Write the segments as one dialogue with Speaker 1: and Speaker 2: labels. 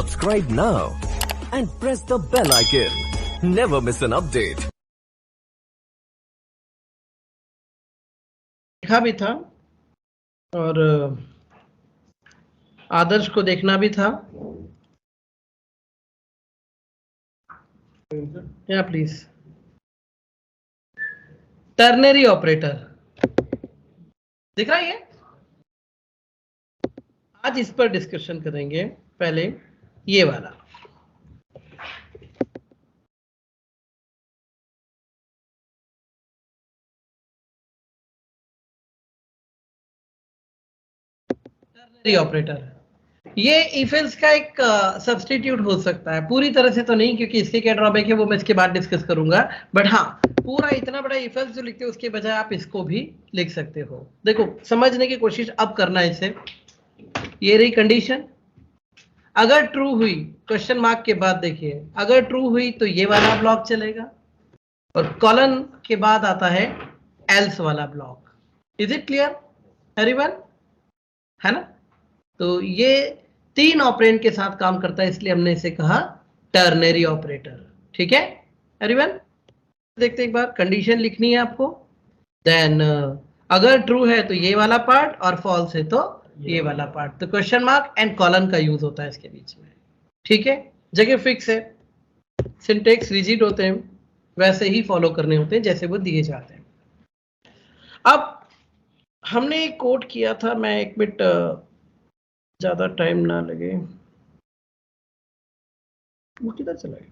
Speaker 1: Subscribe now and press the bell icon. Never miss an update.
Speaker 2: देखा भी था और आदर्श को देखना भी था। या प्लीज टर्नरी ऑपरेटर दिख रहा है। आज इस पर डिस्कशन करेंगे। पहले ये वाला टर्नरी ऑपरेटर, ये इफ एल्स का एक सब्स्टिट्यूट हो सकता है, पूरी तरह से तो नहीं क्योंकि इसके क्या ड्रॉबैक है वो मैं इसके बाद डिस्कस करूंगा, बट हाँ पूरा इतना बड़ा इफ एल्स जो लिखते हो उसके बजाय आप इसको भी लिख सकते हो। देखो समझने की कोशिश अब करना है इसे। ये रही कंडीशन, अगर ट्रू हुई क्वेश्चन मार्क के बाद देखिए, अगर ट्रू हुई तो ये वाला ब्लॉक चलेगा और कॉलन के बाद आता है एल्स वाला block. Is it clear everyone? है ना? तो ये तीन ऑपरेंड के साथ काम करता है, इसलिए हमने इसे कहा टर्नरी ऑपरेटर। ठीक है एवरीवन? देखते एक बार, कंडीशन लिखनी है आपको, देन अगर ट्रू है तो ये वाला पार्ट और फॉल्स है तो ये वाला पार्ट। तो क्वेश्चन मार्क एंड कॉलन का यूज होता है इसके बीच में। ठीक है, जगह फिक्स है, सिंटेक्स रिजिड होते हैं, वैसे ही फॉलो करने होते हैं जैसे वो दिए जाते हैं। अब हमने एक कोड किया था, मैं एक मिनट ज्यादा टाइम ना लगे, वो किधर चला गया?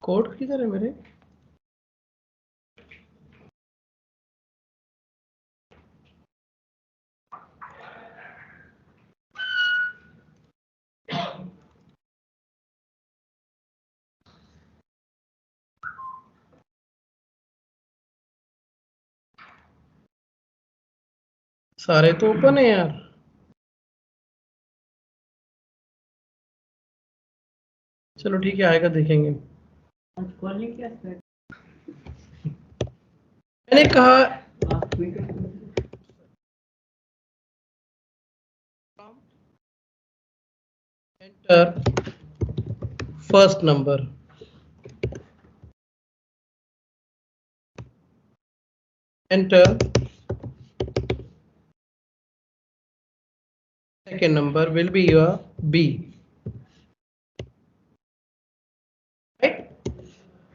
Speaker 2: कोड किधर है मेरे? सारे तो ओपन है यार। चलो ठीक है, आएगा देखेंगे। मैंने कहा enter first number, enter second number will be your B, right?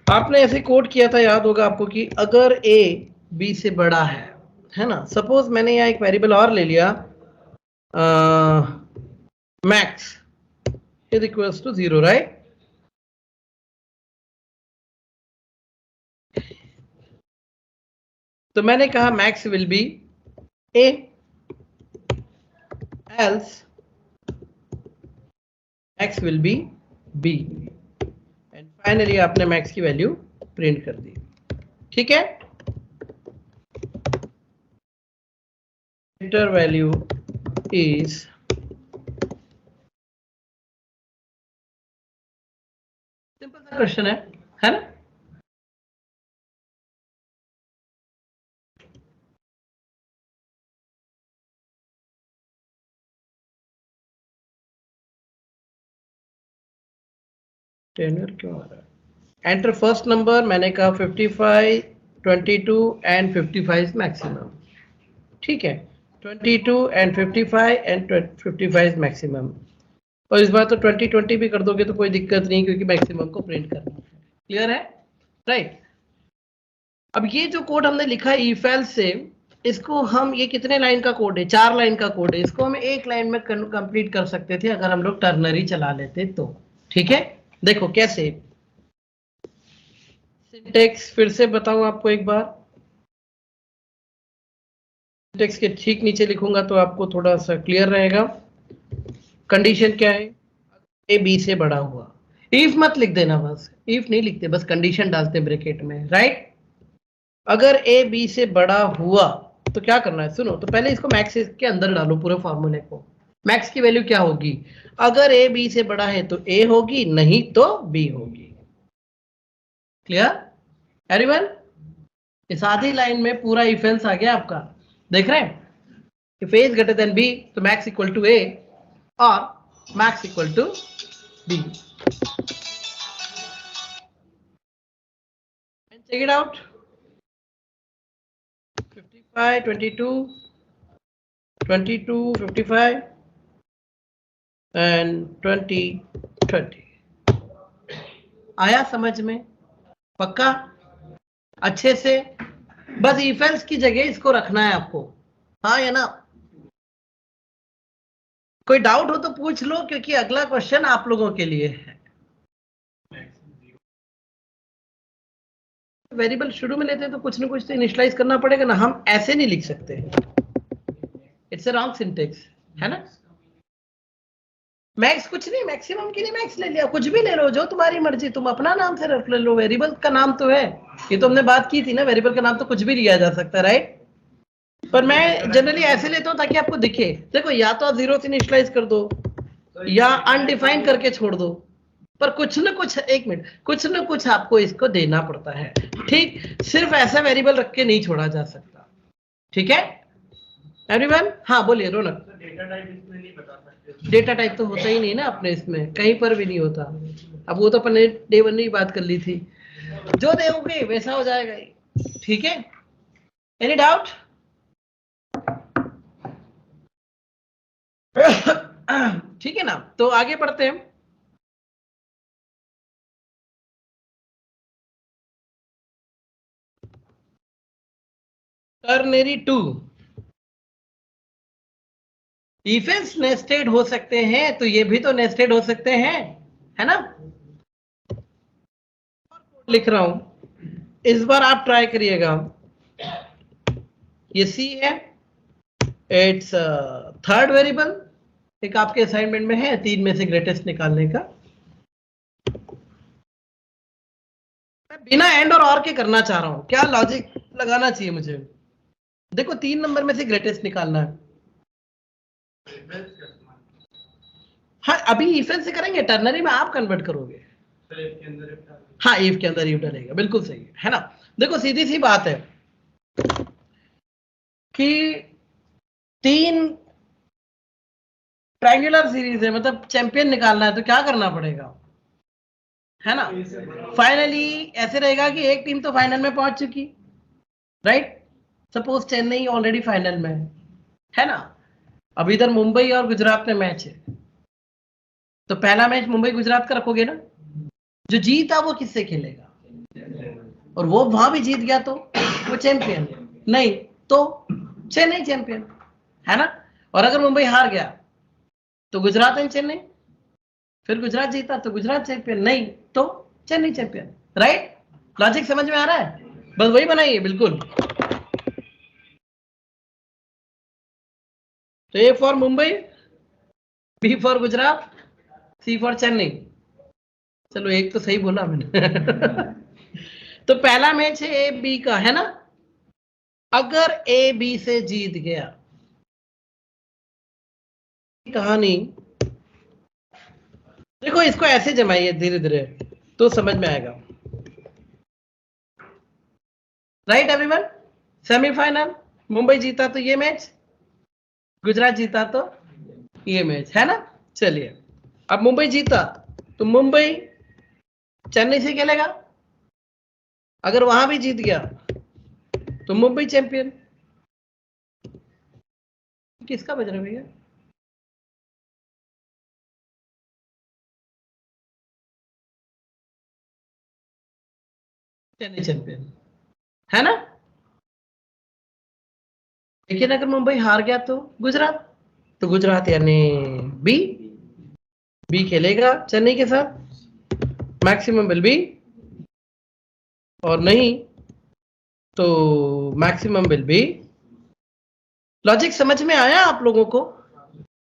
Speaker 2: आपने ऐसे कोड किया था, याद होगा आपको, कि अगर A B से बड़ा है ना। सपोज मैंने यहाँ एक वेरिएबल और ले लिया, max is equals to 0, right? तो मैंने कहा max will be A, else x will be b, and finally आपने मैक्स की वैल्यू प्रिंट कर दी। ठीक है, enter वैल्यू is सिंपल सा क्वेश्चन है ना? टेनर क्यों आ रहा है? एंटर फर्स्ट नंबर, मैंने कहा 55, 22 एंड 55 मैक्सिमम। ठीक है, 22 एंड 55 एंड 55 मैक्सिमम। और इस बार तो 20 भी कर दोगे तो कोई दिक्कत नहीं, क्योंकि मैक्सिमम को प्रिंट करना है। क्लियर है? राइट। अब ये जो कोड हमने लिखा इफ एल्स से, इसको हम, ये कितने लाइन का कोड है? 4 लाइन का कोड है। इसको हम एक लाइन में कंप्लीट कर सकते थे अगर हम लोग टर्नरी चला लेते तो। ठीक है, देखो कैसे। सिंटेक्स फिर से बताऊं आपको एक बार, सिंटेक्स के ठीक नीचे लिखूंगा तो आपको थोड़ा सा क्लियर रहेगा। कंडीशन क्या है? ए बी से बड़ा हुआ। इफ मत लिख देना, बस इफ नहीं लिखते, बस कंडीशन डालते ब्रैकेट में, राइट? अगर ए बी से बड़ा हुआ तो क्या करना है, सुनो, तो पहले इसको मैक्स के अंदर डालो पूरे फॉर्मूले को। मैक्स की वैल्यू क्या होगी, अगर ए बी से बड़ा है तो ए होगी, नहीं तो बी होगी। Clear everyone? इस आधी लाइन में पूरा इफ एल्स आ गया आपका, देख रहे हैं? If a is greater than b तो मैक्स इक्वल टू ए और max equal to b. check it out, 55 22 22 55 and 20 20। आया समझ में? पक्का? अच्छे से? बस इफ एल्स की जगह इसको रखना है आपको, हाँ या ना? कोई डाउट हो तो पूछ लो, क्योंकि अगला क्वेश्चन आप लोगों के लिए है। वेरिएबल शुरू में लेते हैं तो कुछ ना कुछ तो इनिशियलाइज करना पड़ेगा ना, हम ऐसे नहीं लिख सकते, इट्स अ रॉन्ग सिंटेक्स, है ना? मैक्स कुछ नहीं, मैक्सिमम के लिए मैक्स ले लिया, कुछ भी ले लो, जो तुम्हारी मर्जी, तुम अपना नाम से रख ले लो, वेरिएबल का नाम तो है, ये तो हमने बात की थी ना, वेरिएबल का नाम तो कुछ भी लिया जा सकता है, राइट? पर मैं जनरली ऐसे लेता हूं ताकि आपको दिखे। देखो, या तो आप जीरो से इनिशियलाइज कर दो या अनडिफाइंड करके छोड़ दो, पर कुछ ना कुछ, एक मिनट, कुछ ना कुछ आपको इसको देना पड़ता है, ठीक? सिर्फ ऐसा वेरिएबल रख के नहीं छोड़ा जा सकता, ठीक है एवरीवन? हाँ बोलिए रोनक। डेटा टाइप इसमें नहीं बता सकते, डेटा टाइप तो होता ही नहीं ना अपने इसमें, कहीं पर भी नहीं होता। अब वो तो अपन ने डे वन में ही बात कर ली थी, जो दोगे वैसा हो जाएगा, ठीक है? Any doubt? ठीक है ना, तो आगे बढ़ते हैं। टर्नरी टू इफेंस नेस्टेड हो सकते हैं, तो ये भी तो नेस्टेड हो सकते हैं, है ना? लिख रहा हूं, इस बार आप ट्राई करिएगा। ये सी है, इट्स थर्ड वेरिएबल, एक आपके असाइनमेंट में है 3 में से ग्रेटेस्ट निकालने का। मैं बिना एंड और के करना चाह रहा हूं, क्या लॉजिक लगाना चाहिए मुझे? देखो 3 नंबर में से ग्रेटेस्ट निकालना है। हाँ, अभी इफेंस से करेंगे, टर्नरी में आप कन्वर्ट करोगे। हाँ, इफ के अंदर इफ डलेगा, बिल्कुल सही है ना? देखो सीधी सी बात है कि 3 ट्रायंगुलर सीरीज है, मतलब चैंपियन निकालना है, तो क्या करना पड़ेगा, है ना? फाइनली ऐसे रहेगा कि एक टीम तो फाइनल में पहुंच चुकी, right? Suppose Chennai already final में है ना? अब इधर मुंबई और गुजरात में मैच है, तो पहला मैच मुंबई गुजरात का रखोगे ना, जो जीता वो किससे खेलेगा, और वो वहां भी जीत गया तो वो चैंपियन, नहीं तो चेन्नई चैंपियन, है ना? और अगर मुंबई हार गया तो गुजरात एंड चेन्नई, फिर गुजरात जीता तो गुजरात चैंपियन, नहीं तो चेन्नई चैंपियन, राइट? लॉजिक समझ में आ रहा है? बस वही बनाइए बिल्कुल। तो A for Mumbai, B for Gujarat, C for Chennai. चलो एक तो सही बोला मैंने। तो पहला मैच है ए बी का, है ना? अगर ए बी से जीत गया, कहानी देखो, इसको ऐसे जमाइए धीरे धीरे तो समझ में आएगा, राइट एवरीवन? सेमीफाइनल मुंबई जीता तो ये मैच, गुजरात जीता तो ये मैच, है ना? चलिए, अब मुंबई जीता तो मुंबई चेन्नई से खेलेगा, अगर वहां भी जीत गया तो मुंबई चैंपियन। किसका बज रहा है भैया? चेन्नई चैंपियन, है ना? लेकिन अगर मुंबई हार गया तो गुजरात यानी बी, बी खेलेगा चेन्नई के साथ, मैक्सिमम विल बी, और नहीं तो मैक्सिमम विल बी। लॉजिक समझ में आया आप लोगों को,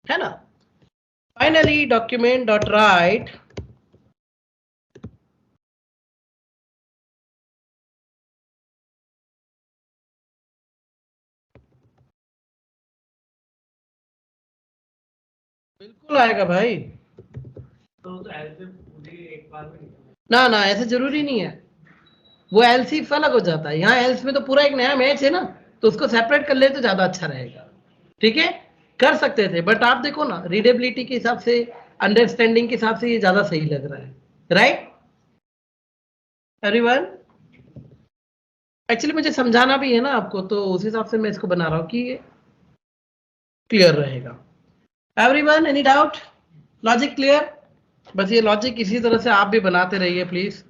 Speaker 2: है ना? फाइनली डॉक्यूमेंट डॉट राइट बिल्कुल आएगा भाई। ना ना, ऐसा जरूरी नहीं है। वो एल्स इफ अलग हो जाता है, यहाँ एल्स में तो पूरा एक नया मैच है ना, तो उसको सेपरेट कर ले तो ज्यादा अच्छा रहेगा। ठीक है, कर सकते थे, बट आप देखो ना, रीडेबिलिटी के हिसाब से, अंडरस्टैंडिंग के हिसाब से ये ज्यादा सही लग रहा है। Right everyone? एक्चुअली मुझे समझाना भी है ना आपको, तो उस हिसाब से मैं इसको बना रहा हूँ कि ये क्लियर रहेगा। Everyone, any doubt? Logic clear? बस ये लॉजिक इसी तरह से आप भी बनाते रहिए प्लीज,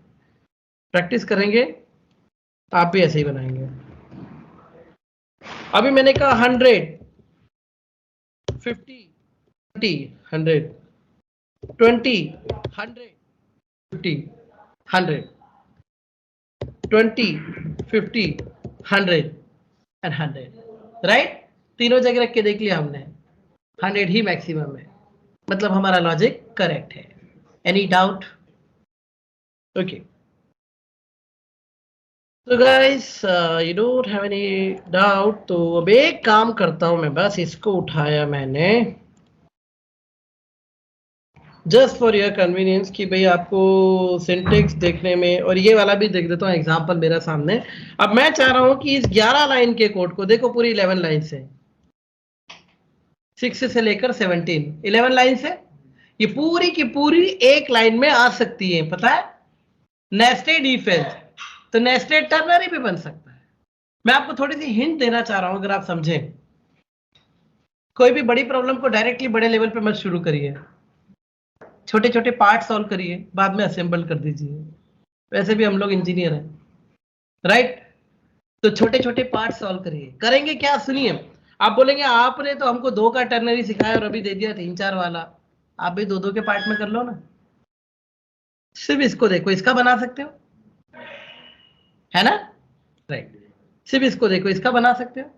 Speaker 2: प्रैक्टिस करेंगे, आप भी ऐसे ही बनाएंगे। अभी मैंने कहा 100, 50, 100, 20, 100, 50, 100, 20, 50, 100 एंड 100। राइट? तीनों जगह रख के देख लिया हमने, 100 ही मैक्सिमम है, मतलब हमारा लॉजिक करेक्ट है। Any doubt? ओके, तो guys you don't have any doubt, तो अब एक काम करता हूं मैं, बस इसको उठाया मैंने जस्ट फॉर योर कन्वीनियंस कि भाई आपको सिंटेक्स देखने में, और ये वाला भी देख देता हूँ एग्जांपल मेरा सामने। अब मैं चाह रहा हूं कि इस 11 लाइन के कोड को देखो, पूरी 11 लाइन से, 6 से लेकर 17, 11 लाइन से ये पूरी की पूरी एक लाइन में आ सकती है, पता है? नेस्टेड इफ एल्स, तो नेस्टेड टर्नरी भी बन सकता है। मैं आपको थोड़ी सी हिंट देना चाह रहा हूं, अगर आप समझें, कोई भी बड़ी प्रॉब्लम को डायरेक्टली बड़े लेवल पे मत शुरू करिए, छोटे छोटे पार्ट सॉल्व करिए, बाद में असेंबल कर दीजिए। वैसे भी हम लोग इंजीनियर हैं, राइट? तो छोटे छोटे पार्ट सॉल्व करिए। करेंगे क्या, सुनिए। आप बोलेंगे आपने तो हमको 2 का टर्नरी सिखाया और अभी दे दिया 3-4 वाला, आप भी 2-2 के पार्ट में कर लो ना। सिर्फ इसको देखो, इसका बना सकते हो, है ना? राइट, सिर्फ इसको देखो, इसका बना सकते हो।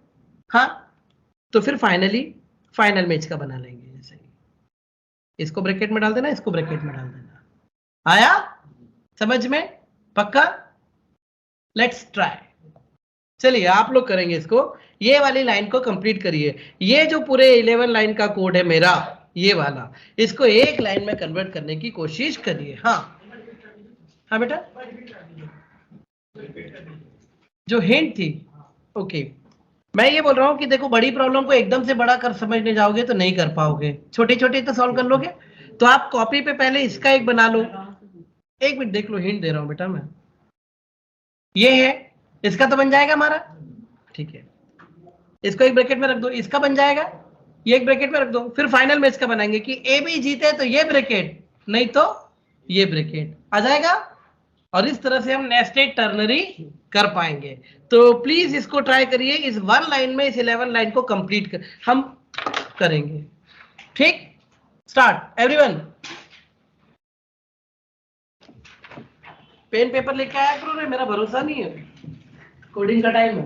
Speaker 2: हाँ, तो फिर फाइनली फाइनल में इसका बना लेंगे ऐसे ही। इसको ब्रैकेट में डाल देना, इसको ब्रैकेट में डाल देना। आया समझ में? पक्का? Let's try. चलिए आप लोग करेंगे इसको, ये वाली लाइन को कंप्लीट करिए। ये जो पूरे 11 लाइन का कोड है मेरा, ये वाला, इसको एक लाइन में कन्वर्ट करने की कोशिश करिए। हाँ हाँ बेटा, जो हिंट थी, ओके। मैं ये बोल रहा हूँ कि देखो, बड़ी प्रॉब्लम को एकदम से बड़ा कर समझने जाओगे तो नहीं कर पाओगे, छोटे छोटे तो सॉल्व कर लोगे। तो आप कॉपी पे पहले इसका एक बना लो। एक मिनट देख लो, हिंट दे रहा हूँ बेटा मैं। ये है, इसका तो बन जाएगा हमारा, ठीक है। इसको एक ब्रैकेट में रख दो, इसका बन जाएगा। ये एक ब्रैकेट में रख दो, फिर फाइनल में इसका बनाएंगे कि ए बी जीते तो ये ब्रैकेट, नहीं तो ये ब्रैकेट आ जाएगा। और इस तरह से हम नेस्टेड टर्नरी कर पाएंगे। तो प्लीज इसको ट्राई करिए, इस 1 लाइन में इस 11 लाइन को कंप्लीट कर हम करेंगे। ठीक, स्टार्ट एवरीवन। पेन पेपर लेके आया करो रे, मेरा भरोसा नहीं है, कोडिंग का टाइम है।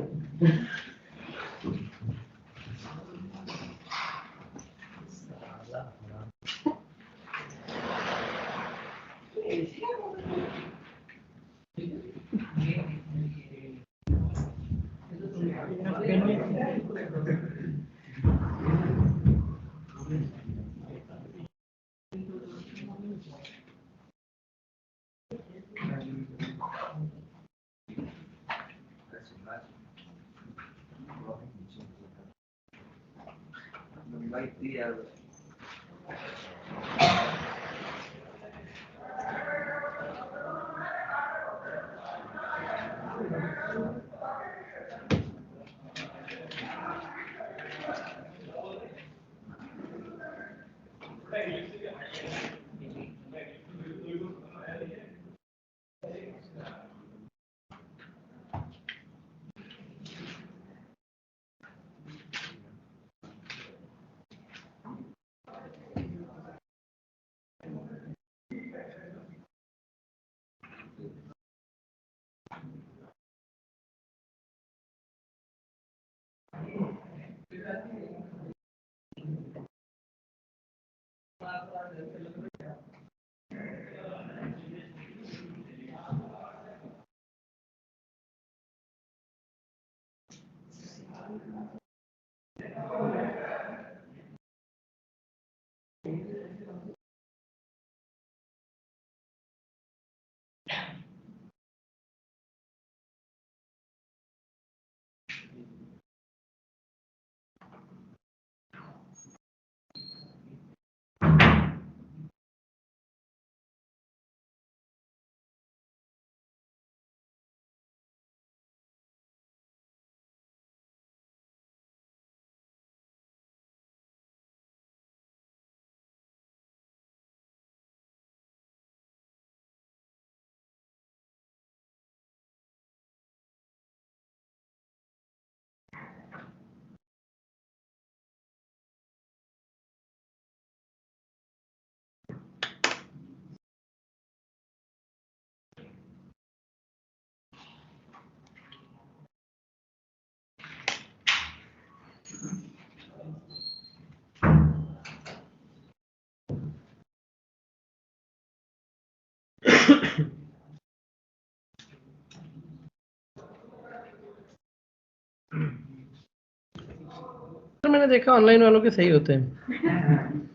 Speaker 2: मैंने देखा ऑनलाइन वालों के सही होते हैं।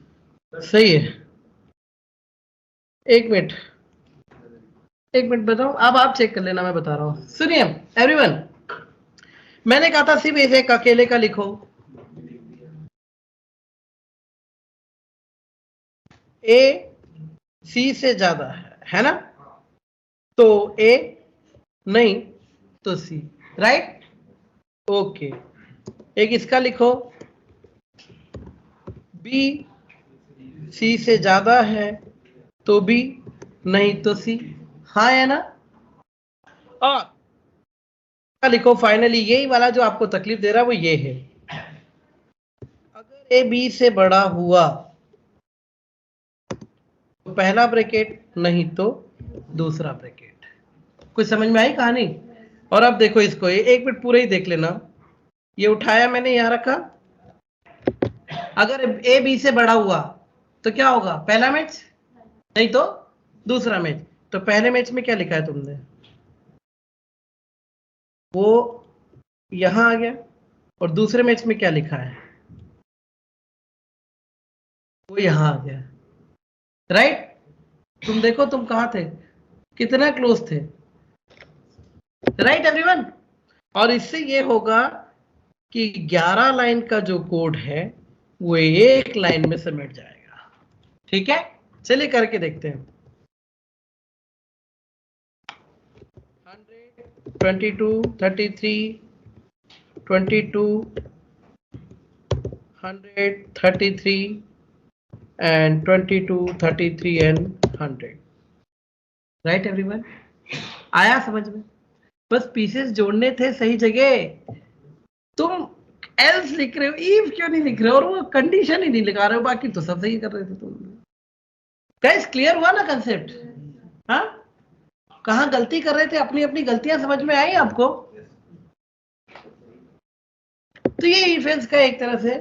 Speaker 2: सही है। एक मिनट बताओ, अब आप चेक कर लेना, मैं बता रहा हूं। सुनिए एवरीवन, मैंने कहा था सिर्फ एक अकेले का लिखो। ए सी से ज्यादा है ना, तो ए नहीं तो सी, राइट? ओके। एक इसका लिखो, बी सी से ज्यादा है तो बी नहीं तो सी, हाँ है ना? और लिखो फाइनली यही वाला जो आपको तकलीफ दे रहा है वो ये है, अगर ए बी से बड़ा हुआ तो पहला ब्रैकेट, नहीं तो दूसरा ब्रैकेट। कुछ समझ में आई कहानी? और अब देखो इसको, ये एक मिनट पूरा ही देख लेना। ये उठाया मैंने, यहां रखा। अगर ए बी से बड़ा हुआ तो क्या होगा? पहला मैच, नहीं तो दूसरा मैच। तो पहले मैच में क्या लिखा है तुमने? वो यहां आ गया। और दूसरे मैच में क्या लिखा है? वो यहां आ गया, राइट? तुम देखो तुम कहां थे, कितना क्लोज थे, राइट एवरीवन? और इससे ये होगा कि 11 लाइन का जो कोड है वो एक लाइन में समेट जाएगा। ठीक है, चलिए करके देखते हैं। 100, 22, 33, 22, 100, 33 and 22, 33 and 100, राइट एवरीवन? आया समझ में? बस पीसेस जोड़ने थे सही जगह। तुम एल्स लिख रहे हो, इफ क्यों नहीं लिख रहे हो, और वो कंडीशन ही नहीं लगा रहे हो, बाकी तो सब सही कर रहे थे तुम। गाइस क्लियर हुआ ना कंसेप्ट? हाँ, कहाँ गलती कर रहे थे, अपनी अपनी गलतियां समझ में आई आपको? तो ये इफ एल्स का एक तरह से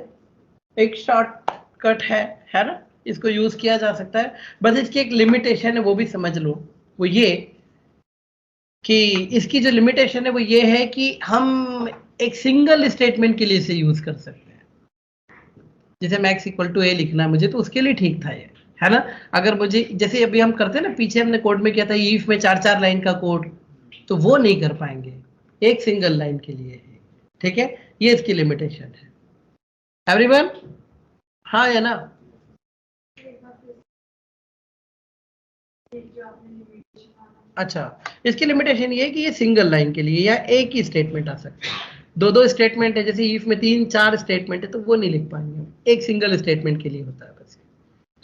Speaker 2: एक शॉर्टकट है ना, इसको यूज किया जा सकता है। बस इसकी एक लिमिटेशन है, वो भी समझ लो। वो ये कि इसकी जो लिमिटेशन है वो ये है कि हम एक सिंगल स्टेटमेंट के लिए इसे यूज कर सकते हैं। जैसे मैक्स इक्वल टू ए लिखना है मुझे, तो उसके लिए ठीक था ये, है ना? अगर मुझे, जैसे अभी हम करते हैं ना, पीछे हमने कोड में किया था इफ में 4-4 लाइन का कोड, तो वो नहीं कर पाएंगे, एक सिंगल लाइन के लिए है। ठीक है, ये इसकी लिमिटेशन है एवरीवन, हाँ है ना? अच्छा, इसकी लिमिटेशन ये है कि ये सिंगल लाइन के लिए या एक ही स्टेटमेंट आ सकता है। दो स्टेटमेंट है, जैसे इफ में 3-4 स्टेटमेंट है, तो वो नहीं लिख पाएंगे, एक सिंगल स्टेटमेंट के लिए होता है बस,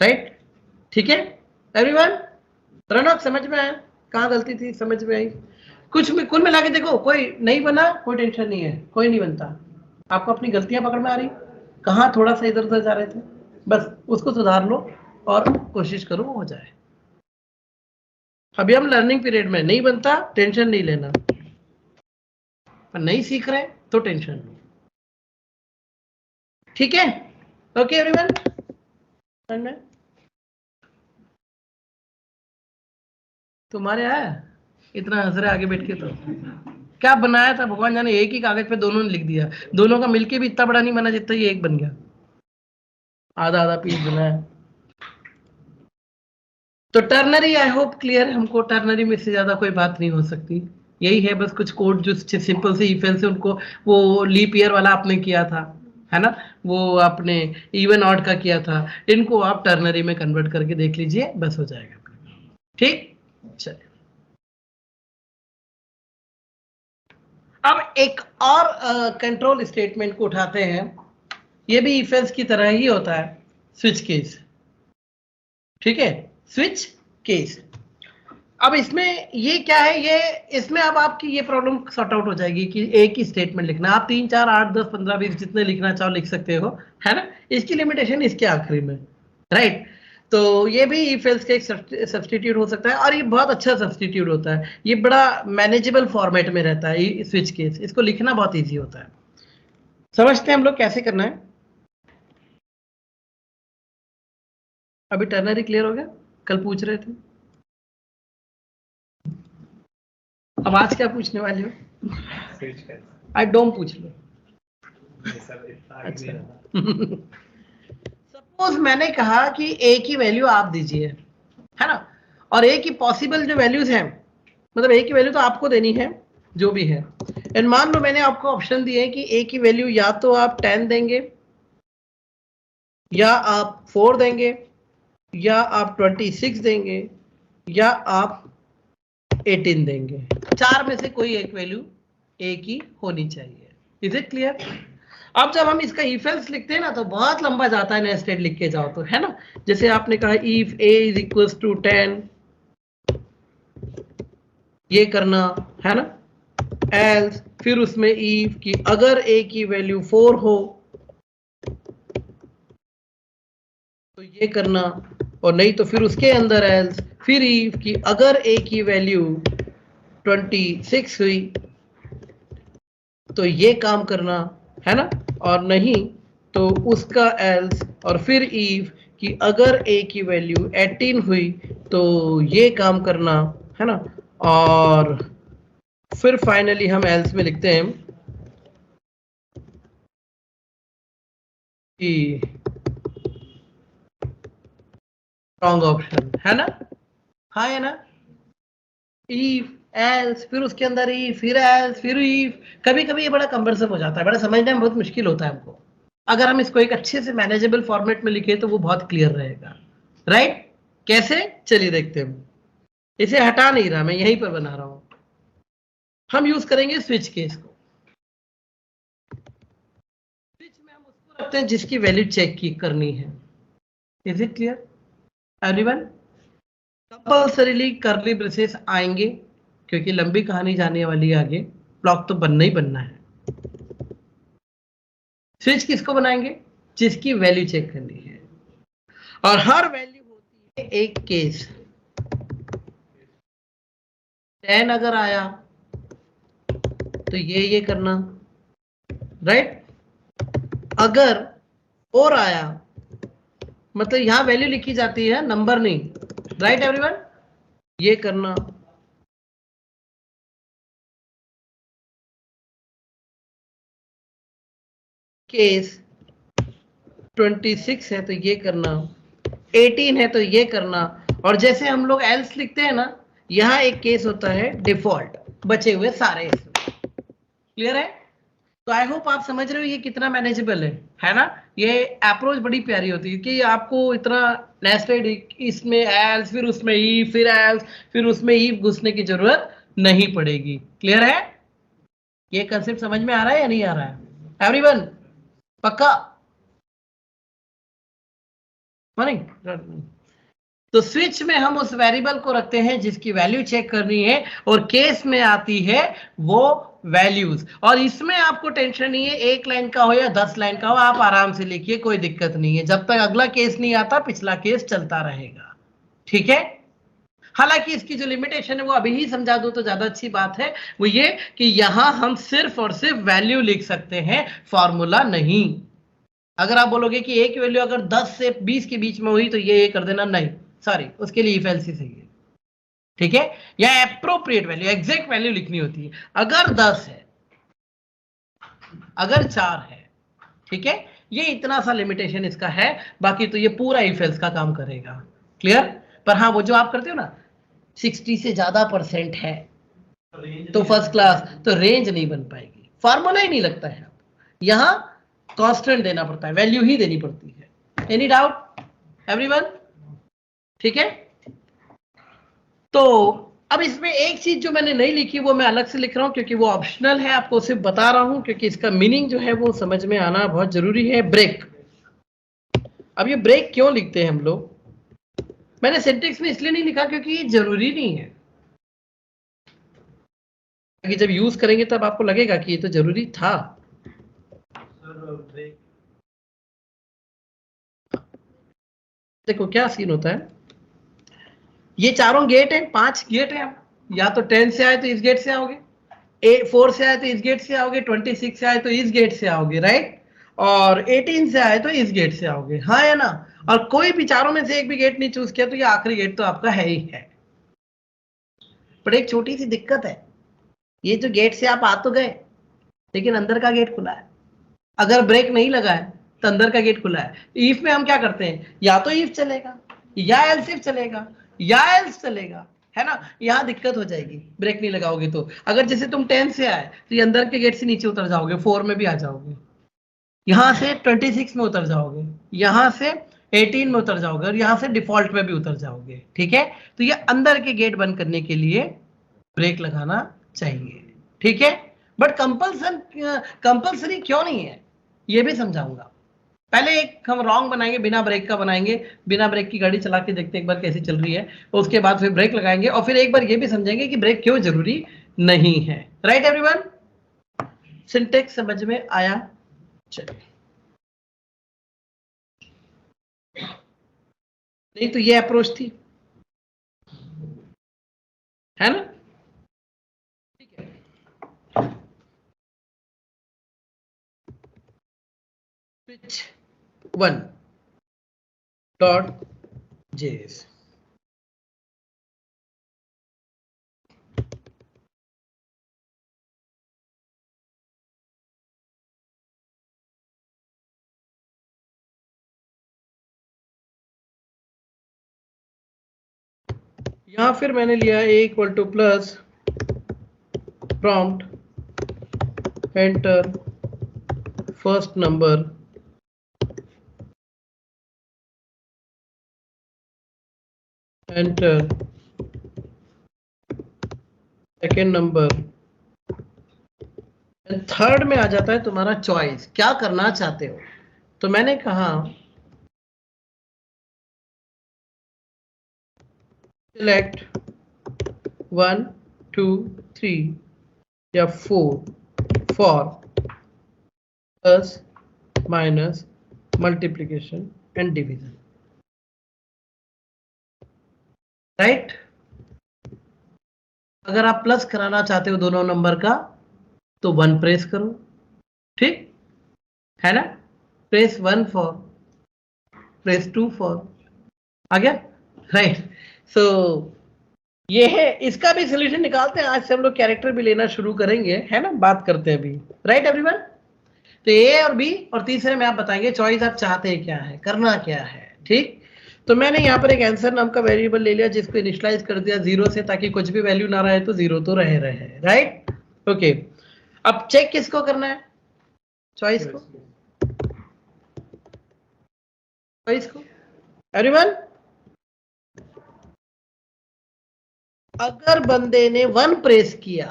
Speaker 2: राइट? ठीक है एवरीवन, रनौक समझ में आया? कहाँ गलती थी, समझ में आई? कुछ भी कुल मिला के देखो, कोई नहीं बना कोई टेंशन नहीं है, कोई नहीं बनता। आपको अपनी गलतियां पकड़ में आ रही, कहाँ थोड़ा सा इधर उधर जा रहे थे, बस उसको सुधार लो और कोशिश करो हो जाए। अभी हम लर्निंग पीरियड में, नहीं बनता टेंशन नहीं लेना, नहीं सीख रहे तो टेंशन लो। ठीक है, ओके एवरीवन? तुम्हारे आया? इतना हंस रहे आगे बैठ के, तो क्या बनाया था भगवान जाने, एक ही कागज पे दोनों ने लिख दिया, दोनों का मिलके भी इतना बड़ा नहीं बना जितना ये एक बन गया, आधा आधा पीस बनाया। तो टर्नरी आई होप क्लियर, हमको टर्नरी में से ज्यादा कोई बात नहीं हो सकती। यही है बस, कुछ कोड जो सिंपल से इफ एल्स से, उनको वो लीप ईयर वाला आपने किया था, है ना, वो आपने इवन ऑड का किया था, इनको आप टर्नरी में कन्वर्ट करके देख लीजिए, बस हो जाएगा। ठीक, चलिए अब एक और कंट्रोल स्टेटमेंट को उठाते हैं। ये भी इफ एल्स की तरह ही होता है, स्विच केस। ठीक है, स्विच केस। अब इसमें ये क्या है, ये इसमें अब आपकी ये प्रॉब्लम सॉर्ट आउट हो जाएगी कि एक ही स्टेटमेंट लिखना, आप 3, 4, 8, 10, 15, 20 जितने लिखना चाहो लिख सकते हो, है ना? इसकी लिमिटेशन इसके आखिरी में, राइट? तो ये भी इफ एल्स का एक सब्स्टिट्यूट हो सकता है, और ये बहुत अच्छा सब्स्टिट्यूट होता है, ये बड़ा मैनेजेबल फॉर्मेट में रहता है स्विच केस, इसको लिखना बहुत ईजी होता है। समझते हैं हम लोग कैसे करना है। अभी टर्नरी क्लियर हो गया, कल पूछ रहे थे, अब आज क्या पूछने वाले हो? आई डोंट पूछ लो। सपोज मैंने कहा कि a की वैल्यू आप दीजिए, है ना, और a की पॉसिबल जो वैल्यूज हैं, मतलब a की वैल्यू तो आपको देनी है जो भी है, एंड मान लो मैंने आपको ऑप्शन दिए कि a की वैल्यू या तो आप 10 देंगे, या आप 4 देंगे, या आप 26 देंगे, या आप 18 देंगे। चार में से कोई एक वैल्यू a की होनी चाहिए। Is it clear? अब जब हम इसका इफ एल्स लिखते हैं ना तो बहुत लंबा जाता है, नेस्टेड लिख के जाओ तो, है ना। जैसे आपने कहा if a is equals to 10, ये करना है ना, एल्स फिर उसमें इफ की अगर a की वैल्यू 4 हो तो ये करना, और नहीं तो फिर उसके अंदर एल्स फिर इफ की अगर a की वैल्यू 26 हुई तो ये काम करना, है ना, और नहीं तो उसका एल्स, और फिर इफ कि अगर a की वैल्यू 18 हुई तो ये काम करना, है ना, और फिर फाइनली हम एल्स में लिखते हैं कि रॉन्ग ऑप्शन, है ना, हाँ है ना, इफ एल्स फिर उसके अंदर इफ फिर एल्स फिर इफ। कभी कभी ये बड़ा कम्बरसम हो जाता है, बड़ा समझने में बहुत मुश्किल होता है हमको। अगर हम इसको एक अच्छे से मैनेजेबल फॉर्मेट में लिखे तो वो बहुत क्लियर रहेगा, राइट। कैसे, चलिए देखते हैं। इसे हटा नहीं रहा, मैं यहीं पर बना रहा हूं। हम यूज करेंगे स्विच केस को। स्विच में हम उसको रखते हैं जिसकी वैल्यू चेक की करनी है। Is it clear everyone? Compulsorily curly braces आएंगे क्योंकि लंबी कहानी जाने वाली है आगे, ब्लॉक तो बनना ही बनना है। स्विच किसको बनाएंगे? जिसकी वैल्यू चेक करनी है, और हर वैल्यू होती है एक केस। 10 अगर आया तो ये करना, राइट। अगर 4 आया, मतलब यहां वैल्यू लिखी जाती है नंबर नहीं, राइट एवरीवन, ये करना। केस 26 है तो ये करना, 18 है तो ये करना, और जैसे हम लोग एल्स लिखते हैं ना, यहां एक केस होता है डिफॉल्ट, बचे हुए सारे इसमें। क्लियर है? तो आई होप आप समझ रहे हो ये कितना मैनेजेबल है ना। ये अप्रोच बड़ी प्यारी होती है कि आपको इतना नेस्टेड इसमें एल्स फिर उसमें ई फिर एल्स फिर उसमें ई घुसने की जरूरत नहीं पड़ेगी। क्लियर है? ये कंसेप्ट समझ में आ रहा है या नहीं आ रहा है एवरीवन? पक्का? तो स्विच में हम उस वेरिएबल को रखते हैं जिसकी वैल्यू चेक करनी है, और केस में आती है वो वैल्यूज। और इसमें आपको टेंशन नहीं है, 1 लाइन का हो या 10 लाइन का हो, आप आराम से लिखिए, कोई दिक्कत नहीं है। जब तक अगला केस नहीं आता पिछला केस चलता रहेगा। ठीक है? हालांकि इसकी जो लिमिटेशन है वो अभी ही समझा दो तो ज्यादा अच्छी बात है, वो ये कि यहां हम सिर्फ और सिर्फ वैल्यू लिख सकते हैं, फॉर्मूला नहीं। अगर आप बोलोगे कि ए की वैल्यू अगर 10 से 20 के बीच में हुई तो ये कर देना, नहीं, सॉरी, उसके लिए इफ एल्स ही सही है। ठीक है? या एप्रोप्रिएट वैल्यू, एग्जैक्ट वैल्यू लिखनी होती है। अगर 10 है, अगर 4 है, ठीक है, ये इतना सा लिमिटेशन इसका है, बाकी तो ये पूरा इफ एल्स का काम करेगा। क्लियर? पर हाँ, वो जो आप करते हो ना 60 से ज्यादा % है तो फर्स्ट क्लास, तो रेंज नहीं बन पाएगी, फार्मूला ही नहीं लगता है। यहां कांस्टेंट देना पड़ता है, वैल्यू ही देनी पड़ती है। Any doubt everyone? ठीक है? तो अब इसमें एक चीज जो मैंने नहीं लिखी वो मैं अलग से लिख रहा हूं क्योंकि वो ऑप्शनल है, आपको सिर्फ बता रहा हूं क्योंकि इसका मीनिंग जो है वो समझ में आना बहुत जरूरी है। ब्रेक। अब ये ब्रेक क्यों लिखते हैं हम लोग? मैंने सिंटेक्स में इसलिए नहीं लिखा क्योंकि ये जरूरी नहीं है, कि जब यूज करेंगे तब आपको लगेगा कि ये तो जरूरी था। देखो क्या सीन होता है, ये चारों गेट है, 5 गेट है, या तो 10 से आए तो इस गेट से आओगे, 4 से आए तो इस गेट से आओगे, 26 से आए तो इस गेट से आओगे, राइट, और 18 से आए तो इस गेट से आओगे, हाँ या ना। और कोई भी चारों में से एक भी गेट नहीं चूज किया तो ये आखिरी गेट तो आपका है ही है। पर एक छोटी सी दिक्कत है, ये जो गेट से आप आ तो गए लेकिन अंदर का गेट खुला है। अगर ब्रेक नहीं लगा है तो अंदर का गेट खुला है। इफ में हम क्या करते हैं, या तो इफ चलेगा या एल्स इफ चलेगा या एल्स चलेगा, है ना। यहाँ दिक्कत हो जाएगी ब्रेक नहीं लगाओगे तो। अगर जैसे तुम 10 से आए तो ये अंदर के गेट से नीचे उतर जाओगे, 4 में भी आ जाओगे, यहां से 26 में उतर जाओगे, यहां से 18 में उतर जाओगे और यहां से डिफॉल्ट में भी उतर जाओगे, ठीक है। तो ये अंदर के गेट बंद करने के लिए ब्रेक लगाना चाहिए, ठीक है। बट कंपल्सरी क्यों नहीं है ये भी समझाऊंगा। पहले एक हम रॉन्ग बनाएंगे, बिना ब्रेक का बनाएंगे, बिना ब्रेक की गाड़ी चला के देखते एक बार कैसी चल रही है, उसके बाद फिर ब्रेक लगाएंगे और फिर एक बार ये भी समझेंगे कि ब्रेक क्यों जरूरी नहीं है। राइट एवरीवन, सिंटेक्स समझ में आया? चलिए, नहीं तो ये अप्रोच थी, है ना, ठीक है। स्विच 1.js, यहां फिर मैंने लिया a equal two plus prompt enter first number enter second number and third में आ जाता है तुम्हारा चॉइस, क्या करना चाहते हो। तो मैंने कहा सिलेक्ट 1 2 3 या 4 for plus minus multiplication and division, right. अगर आप प्लस कराना चाहते हो दोनों नंबर का तो 1 प्रेस करो, ठीक है ना। प्रेस 1 फॉर, प्रेस 2 फॉर, आ गया, राइट। सो ये है, इसका भी सोल्यूशन निकालते हैं। आज से हम लोग कैरेक्टर भी लेना शुरू करेंगे, है ना, बात करते हैं अभी। राइट एवरीवन, तो ए और बी और तीसरे में आप बताएंगे चॉइस आप चाहते हैं क्या है, करना क्या है, ठीक। तो मैंने यहाँ पर एक आंसर नाम का वेरिएबल ले लिया जिसको इनिशियलाइज कर दिया 0 से, ताकि कुछ भी वैल्यू ना रहे तो 0 तो रहे, राइट, ओके। अब चेक किसको करना है, चॉइस को, चॉइस को एवरीवन। अगर बंदे ने 1 प्रेस किया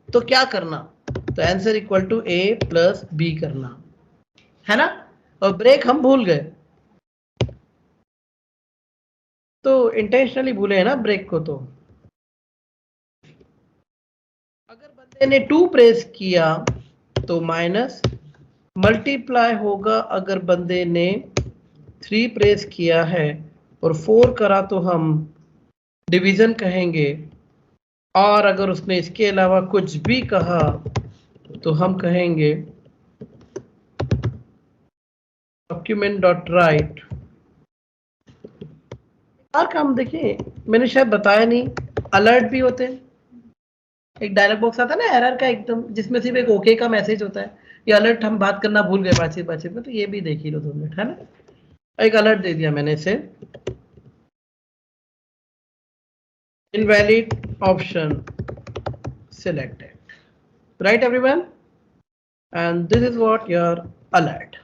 Speaker 2: तो क्या करना, तो answer equal to a plus b करना, है ना। और ब्रेक हम भूल गए, तो इंटेंशनली भूले हैं ना ब्रेक को। तो अगर बंदे ने 2 प्रेस किया तो माइनस मल्टीप्लाई होगा, अगर बंदे ने 3 प्रेस किया है और 4 करा तो हम डिवीजन कहेंगे, और अगर उसने इसके अलावा कुछ भी कहा तो हम कहेंगे डॉक्यूमेंट डॉट राइट। और काम देखिए, मैंने शायद बताया नहीं, अलर्ट भी होते हैं। एक डायलॉग बॉक्स आता है ना एरर का एकदम, जिसमें सिर्फ एक ओके का मैसेज होता है। ये अलर्ट हम बात करना भूल गए बातचीत में, तो ये भी देख ही लो 2 मिनट, है ना। एक अलर्ट दे दिया मैंने इसे, invalid option selected, right everyone, and this is what your alert,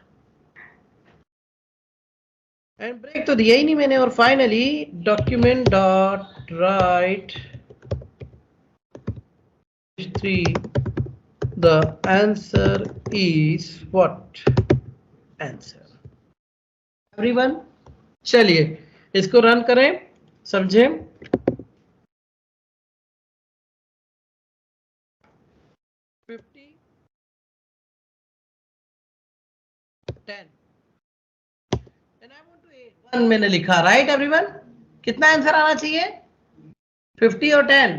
Speaker 2: and break तो दिया ही नहीं मैंने। और finally document dot write 3, the answer is what, answer, everyone। चलिए इसको रन करें, समझे। 50 10 then I want to 1 मैंने लिखा, राइट एवरीवन। कितना आंसर आना चाहिए, 50 और 10,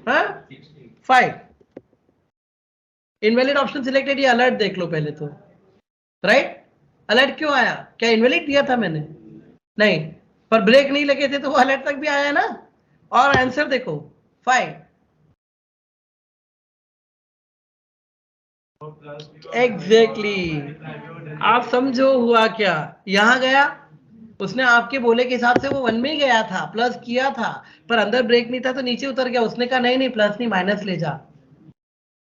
Speaker 2: हाँ 5। इनवैलिड ऑप्शन सिलेक्टेड, ये अलर्ट देख लो पहले तो, राइट। अलर्ट क्यों आया, क्या इनवैलिड दिया था मैंने, नहीं, पर ब्रेक नहीं लगे थे तो वो अलर्ट तक भी आया ना। और आंसर देखो 5, एग्जैक्टली आप समझो हुआ क्या, यहां गया उसने आपके बोले के हिसाब से वो 1 में गया था, प्लस किया था, पर अंदर ब्रेक नहीं था तो नीचे उतर गया। उसने कहा नहीं नहीं प्लस नहीं माइनस ले जा।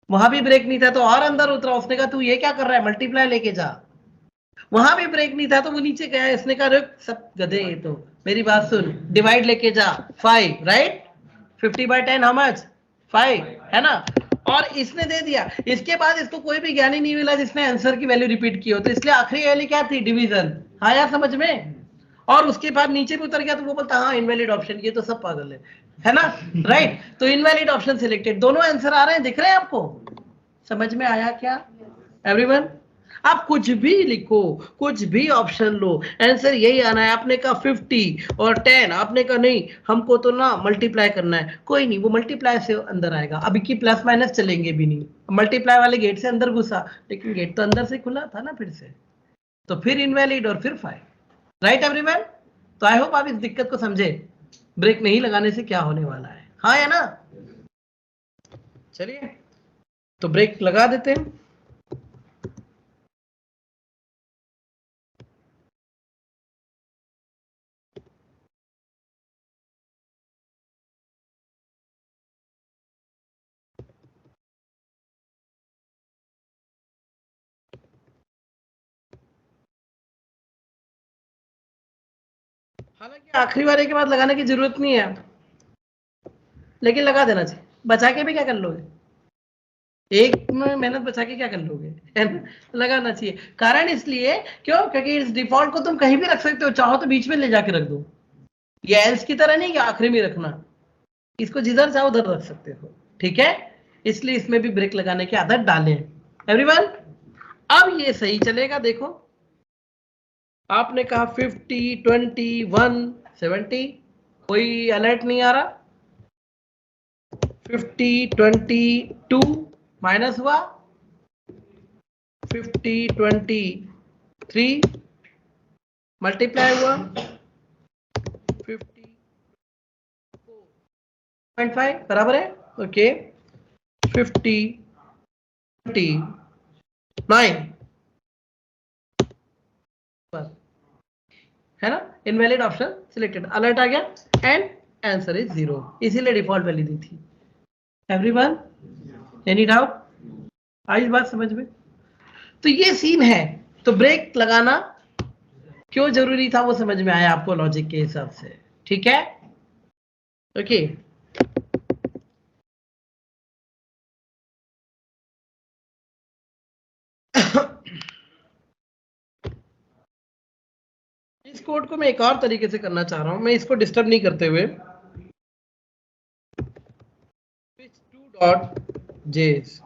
Speaker 2: वहां भी ब्रेक नहीं था तो और अंदर उतरा, उसने कहा तू ये क्या कर रहा है, मल्टीप्लाई लेके जा। वहां भी ब्रेक नहीं था तो वो नीचे गया, इसने कहा रुक सब गधे, ये तो मेरी बात सुन, डिवाइड लेके जा 5, राइट? 50/10 हाउ मच, 5, है ना? और इसने दे दिया। इसके बाद इसको कोई भी ज्ञानी नहीं मिला जिसने आंसर की वैल्यू रिपीट की हो, तो इसलिए आखिरी वाली क्या थी, डिवीजन। हाँ यार समझ में? और उसके बाद नीचे भी उतर गया तो वो बोलता हाँ इनवैलिड ऑप्शन, ये तो सब पागल है ना? राइट, तो इनवैलिड ऑप्शन सिलेक्टेड, दोनों आंसर आ रहे हैं, दिख रहे हैं आपको? समझ में आया क्या एवरीवन? आप कुछ भी लिखो, कुछ भी ऑप्शन लो, आंसर यही आना है। आपने कहा 50 और 10, आपने कहा नहीं हमको तो ना मल्टीप्लाई करना है, कोई नहीं, वो मल्टीप्लाई से अंदर आएगा। अभी की प्लस माइनस चलेंगे भी नहीं, मल्टीप्लाई वाले गेट से अंदर घुसा, लेकिन गेट तो अंदर से खुला था ना फिर से, तो फिर इनवैलिड और फिर 5, राइट एवरीवन? तो आई होप आप इस दिक्कत को समझे, ब्रेक नहीं लगाने से क्या होने वाला है, हाँ या ना? चलिए तो ब्रेक लगा देते हैं। हालांकि आखिरी वाले के बाद लगाने की जरूरत नहीं है, लेकिन लगा देना चाहिए। बचा के भी क्या कर लोगे, एक में मेहनत बचा के क्या कर लोगे, है ना? लगाना चाहिए। कारण इसलिए क्यों, क्योंकि इस डिफॉल्ट को तुम कहीं भी रख सकते हो, चाहो तो बीच में ले जाके रख दो। ये एल्स की तरह नहीं कि आखिरी में रखना, इसको जिधर चाहो उधर रख सकते हो, ठीक है? इसलिए इसमें भी ब्रेक लगाने की आदत डालें एवरीवन। अब ये सही चलेगा, देखो आपने कहा 50, 20, 1, 70, कोई अलर्ट नहीं आ रहा। 50, 20, 2 माइनस हुआ, 50, 20, 3 मल्टीप्लाई हुआ, 50.5 बराबर है, ओके। 50, 29 है ना? इनवैलिड ऑप्शन सिलेक्टेड, अलर्ट आ गया एंड आंसर इज 0, इसीलिए डिफॉल्ट वैल्यू दी थी। एवरीवन एनी डाउट, आई बात समझ में? तो ये सीन है, तो ब्रेक लगाना क्यों जरूरी था वो समझ में आया आपको लॉजिक के हिसाब से, ठीक है? ओके इस कोड को मैं एक और तरीके से करना चाह रहा हूं, मैं इसको डिस्टर्ब नहीं करते हुए। switch2.js,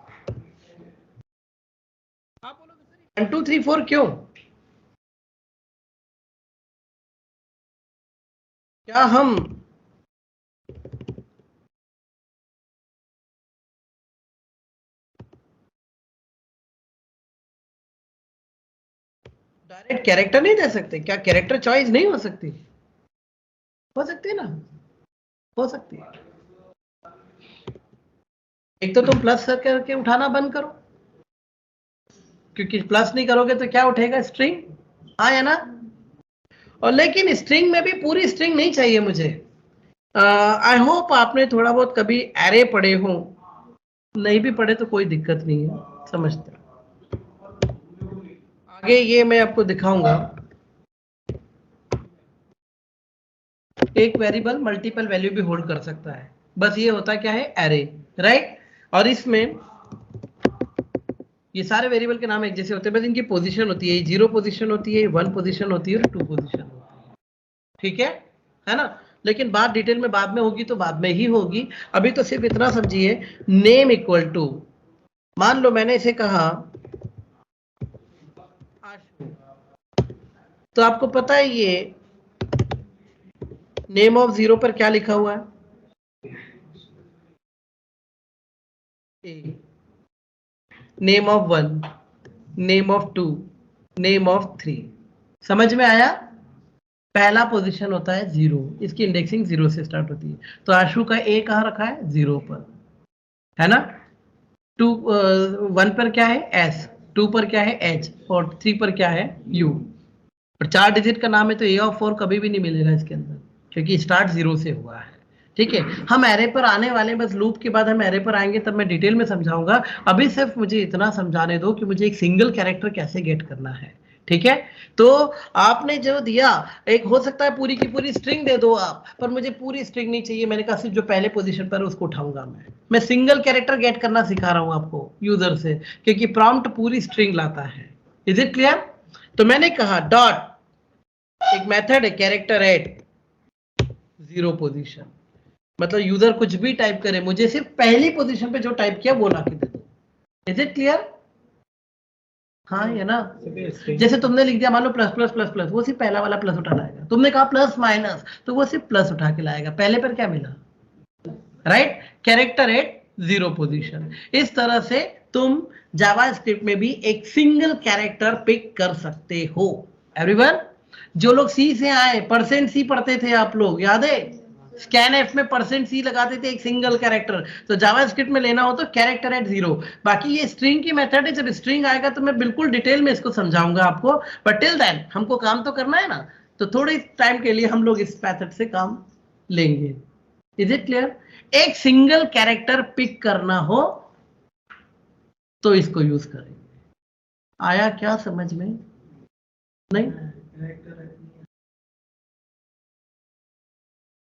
Speaker 2: आप बोलोगे 1 2 3 4 क्यों? क्या हम डायरेक्ट कैरेक्टर नहीं दे सकते क्या? कैरेक्टर चॉइस नहीं हो सकती? हो सकती है ना, हो सकती है। एक तो तुम प्लस करके उठाना बंद करो, क्योंकि प्लस नहीं करोगे तो क्या उठेगा, स्ट्रिंग, हाँ या ना? और लेकिन स्ट्रिंग में भी पूरी स्ट्रिंग नहीं चाहिए मुझे। आई होप आपने थोड़ा बहुत कभी एरे पढ़े हो, नहीं भी पढ़े तो कोई दिक्कत नहीं है, समझते हैं। आगे ये मैं आपको दिखाऊंगा, एक वेरिएबल मल्टीपल वैल्यू भी होल्ड कर सकता है, बस ये होता क्या है, एरे, राइट? और इसमें ये सारे वेरिएबल के नाम एक जैसे होते हैं, बस इनकी पोजीशन होती है, 0 पोजीशन होती है, 1 पोजीशन होती है और 2 पोजीशन होती है, ठीक है ना? लेकिन बात डिटेल में बाद में होगी तो बाद में ही होगी, अभी तो सिर्फ इतना समझिए, नेम इक्वल टू, मान लो मैंने इसे कहा आशु, तो आपको पता है ये नेम ऑफ 0 पर क्या लिखा हुआ है, A, name of 1, name of 2, name of 3, समझ में आया? पहला पोजीशन होता है 0, इसकी इंडेक्सिंग 0 से स्टार्ट होती है, तो आशु का ए कहाँ रखा है, 0 पर, है ना? 1 पर क्या है एस, 2 पर क्या है एच और 3 पर क्या है यू। और 4 डिजिट का नाम है तो ए ऑफ 4 कभी भी नहीं मिलेगा इसके अंदर, क्योंकि स्टार्ट 0 से हुआ है। ठीक है, हम एरे पर आने वाले हैं, बस लूप के बाद हम एरे पर आएंगे तब मैं डिटेल में समझाऊंगा। अभी सिर्फ मुझे इतना समझाने दो कि मुझे एक सिंगल कैरेक्टर कैसे गेट करना है। ठीक है, तो आपने जो दिया, एक हो सकता है पूरी की पूरी स्ट्रिंग दे दो आप, पर मुझे पूरी स्ट्रिंग नहीं चाहिए। मैंने कहा सिर्फ जो पहले पोजीशन पर है उसको उठाऊंगा मैं सिंगल कैरेक्टर गेट करना सिखा रहा हूं आपको यूजर से, क्योंकि प्रॉम्प्ट पूरी स्ट्रिंग लाता है। Is it clear? तो मैंने कहा डॉट, एक मेथड है कैरेक्टर एट 0 पोजीशन, मतलब यूजर कुछ भी टाइप करे, मुझे सिर्फ पहली पोजीशन पे जो टाइप किया वो ला के दे दो। Is it clear? हाँ ये ना, जैसे तुमने लिख दिया मान लो प्लस प्लस प्लस प्लस, वो सिर्फ पहला वाला प्लस उठा लाएगा। तुमने कहा प्लस माइनस, तो वो सिर्फ प्लस उठा के लाएगा। पहले पर क्या मिला? Right, character eight 0 position. इस तरह से तुम जावास्क्रिप्ट में भी एक सिंगल कैरेक्टर पिक कर सकते हो। एवरीवन, जो लोग सी से आए, %C पढ़ते थे आप लोग, याद है? स्कैनएफ में %C लगाते थे एक सिंगल कैरेक्टर। तो जावास्क्रिप्ट में लेना हो तो कैरेक्टर एट 0। बाकी ये स्ट्रिंग की मेथड है, जब स्ट्रिंग आएगा तो मैं बिल्कुल डिटेल में इसको समझाऊंगा आपको, बट टिल देन हमको काम तो करना है ना, तो थोड़े टाइम के लिए हम लोग इस मेथड से काम लेंगे। Is it clear? एक सिंगल कैरेक्टर पिक करना हो तो इसको यूज करेंगे। आया क्या समझ में? नहीं?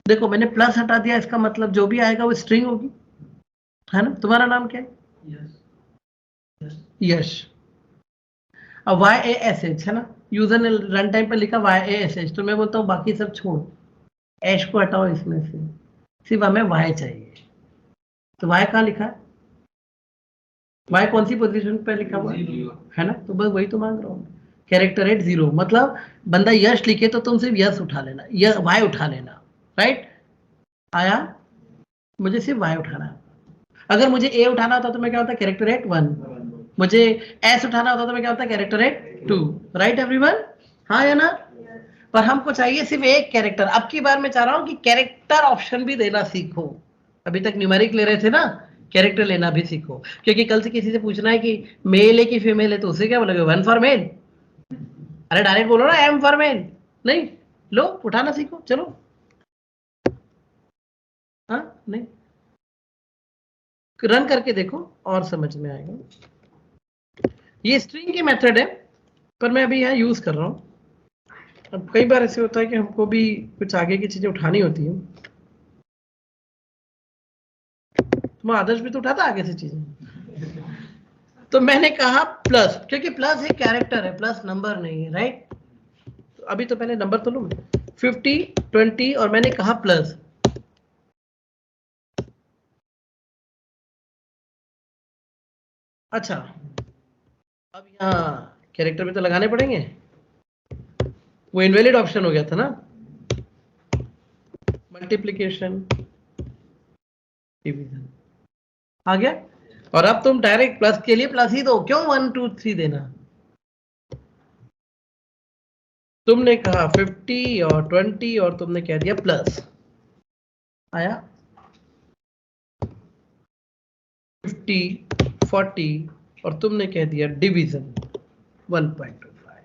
Speaker 2: देखो मैंने प्लस हटा दिया, इसका मतलब जो भी आएगा वो स्ट्रिंग होगी, है ना? तुम्हारा नाम क्या है? यश। अब YASH है ना, यूजर ने रन टाइम पर लिखा YASH, तो मैं बोलता हूँ बाकी सब छोड़, ऐश को हटाओ इसमें से, सिर्फ हमें Y चाहिए। तो Y कहाँ लिखा है? Y कौन सी पोजीशन पे लिखा हुआ है ना? तो बस वही तो मांग रहा हूँ, कैरेक्टर एट 0। मतलब बंदा यश लिखे तो तुम सिर्फ यश उठा लेना, Y उठा लेना। राइट? आया? मुझे सिर्फ Y उठाना है। अगर मुझे A उठाना होता तो मैं क्या होता? Character eight 1। मुझे S उठाना होता तो मैं क्या होता? Character eight 2। Right everyone? हाँ या ना? पर हमको चाहिए सिर्फ एक कैरेक्टर। अब की बार मैं चाह रहा हूं कि कैरेक्टर ऑप्शन भी देना सीखो। अभी तक न्यूमेरिक ले रहे थे ना, कैरेक्टर लेना भी सीखो, क्योंकि कल से किसी से पूछना है कि मेल है कि फीमेल है, तो उसे क्या बोलोगे? 1 फॉर मेल। अरे डायरेक्ट बोलो ना M फॉर मेल। नहीं, लो उठाना सीखो, चलो। हाँ नहीं, रन करके देखो और समझ में आएगा। ये स्ट्रिंग की मेथड है, पर मैं अभी यहाँ यूज कर रहा हूँ। अब कई बार ऐसे होता है कि हमको भी कुछ आगे की चीजें उठानी होती है। तुम आदर्श भी तो उठाता आगे से चीजें। तो मैंने कहा प्लस, क्योंकि प्लस एक कैरेक्टर है, प्लस नंबर नहीं है। राइट? तो अभी तो पहले नंबर तो लूं, 50 20, और मैंने कहा प्लस। अच्छा, अब यहाँ कैरेक्टर भी तो लगाने पड़ेंगे, वो इनवैलिड ऑप्शन हो गया था ना, मल्टीप्लिकेशन डिवीजन आ गया। और अब तुम डायरेक्ट प्लस के लिए प्लस ही दो, क्यों 1 2 3 देना? तुमने कहा 50 और 20 और तुमने कह दिया प्लस। आया 50 40 और तुमने कह दिया डिवीजन 1.25।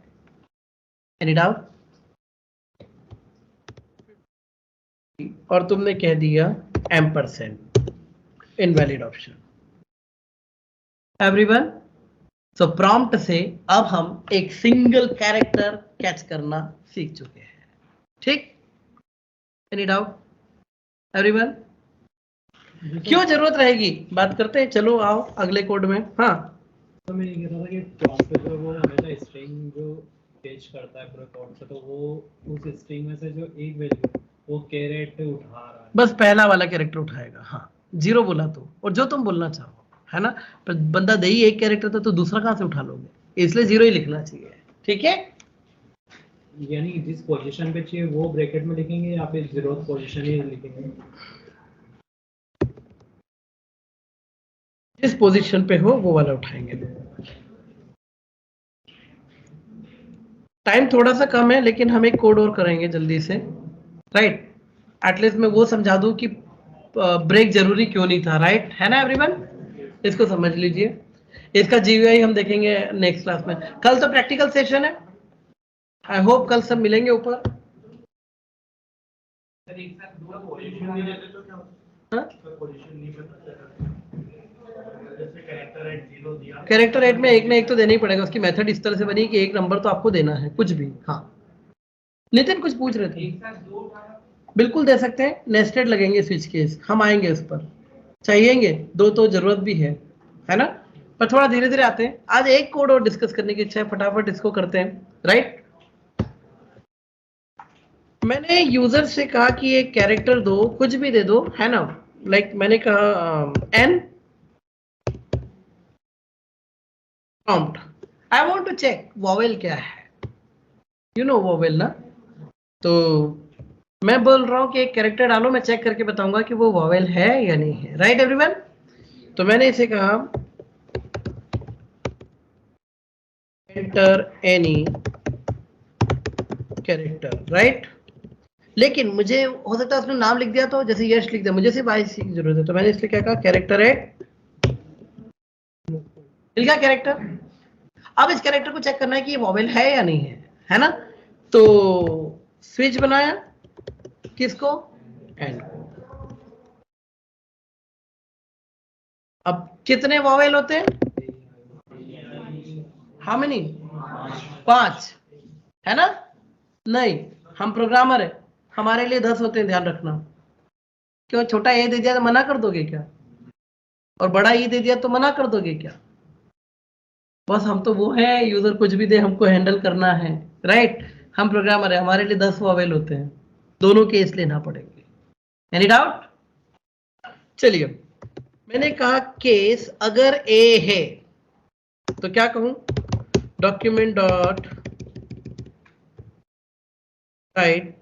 Speaker 2: Any doubt? और तुमने कह दिया %, इनवैलिड ऑप्शन। एवरीवन, सो प्रॉम्प्ट से अब हम एक सिंगल कैरेक्टर कैच करना सीख चुके हैं। ठीक? Any doubt everyone? क्यों जरूरत रहेगी, बात करते हैं। चलो आओ अगले कोड में। हाँ,
Speaker 3: तो मैं ये कह रहा था कि प्रॉम्प्ट जो वो हमेशा स्ट्रिंग जो पेश करता है पूरे कोड से, तो वो उस स्ट्रिंग में से जो एक वैल्यू वो कैरेट उठा रहा है,
Speaker 2: बस पहला वाला कैरेक्टर उठाएगा। हाँ, 0 बोला तो, और जो तुम बोलना चाहो, है ना? पर बंदा दे ही एक कैरेक्टर था तो दूसरा कहां से उठा लोगे, इसलिए 0 ही लिखना चाहिए। ठीक है?
Speaker 3: यानी जिस पोजीशन पे चाहिए वो ब्रैकेट में लिखेंगे या फिर 0th पोजीशन ही लिखेंगे?
Speaker 2: जिस पोजीशन पे हो वो वाला उठाएंगे। टाइम थोड़ा सा कम है, लेकिन हम एक कोड और करेंगे जल्दी से। राइट? एटलीस्ट मैं वो समझा दूं कि ब्रेक जरूरी क्यों नहीं था। राइट? है ना एवरीवन? इसको समझ लीजिए। इसका जीयूआई हम देखेंगे नेक्स्ट क्लास में। कल तो प्रैक्टिकल सेशन है, आई होप कल सब मिलेंगे ऊपर। कैरेक्टर एड में एक ना एक तो देना ही पड़ेगा, उसकी मेथड इस तरह से बनी कि एक नंबर तो आपको देना है कुछ भी। हाँ नितिन कुछ पूछ रहे थे? बिल्कुल दे सकते हैं, नेस्टेड लगेंगे स्विच केस, हम आएंगे उस पर, चाहिएंगे दो तो जरूरत भी है ना, पर थोड़ा धीरे धीरे आते हैं। आज एक कोड और डिस्कस करने की इच्छा है, फटाफट इसको करते हैं। राइट, मैंने यूजर से कहा कि एक कैरेक्टर दो, कुछ भी दे दो, है ना। लाइक मैंने कहा an prompt, I want to check vowel क्या है, यू नो वोवेल ना। तो मैं बोल रहा हूँ कि एक कैरेक्टर डालो, मैं चेक करके बताऊंगा कि वो वोवेल है या नहीं है। राइट एवरीवन, तो मैंने इसे कहा एंटर एनी कैरेक्टर, राइट। लेकिन मुझे हो सकता है उसने नाम लिख दिया, तो जैसे यश लिख दिया, मुझे सिर्फ आई सी की जरूरत है, तो मैंने इसलिए क्या कहा कैरेक्टर है, मिल गया कैरेक्टर। अब इस कैरेक्टर को चेक करना है कि ये वोवेल है या नहीं है ना। तो स्विच बनाया किसको, एंड। अब कितने वोवेल होते हैं, हाउ मेनी, 5, है ना। नहीं, हम प्रोग्रामर है, हमारे लिए 10 होते हैं, ध्यान रखना। क्यों, छोटा ए दे दिया तो मना कर दोगे क्या, और बड़ा ई दे दिया तो मना कर दोगे क्या। बस हम तो वो है, यूजर कुछ भी दे हमको हैंडल करना है। राइट, हम प्रोग्रामर है, हमारे लिए 10 वोवेल होते हैं, दोनों केस लेना पड़ेंगे। Any doubt? चलिए, मैंने कहा केस अगर ए है तो क्या कहूं, document dot right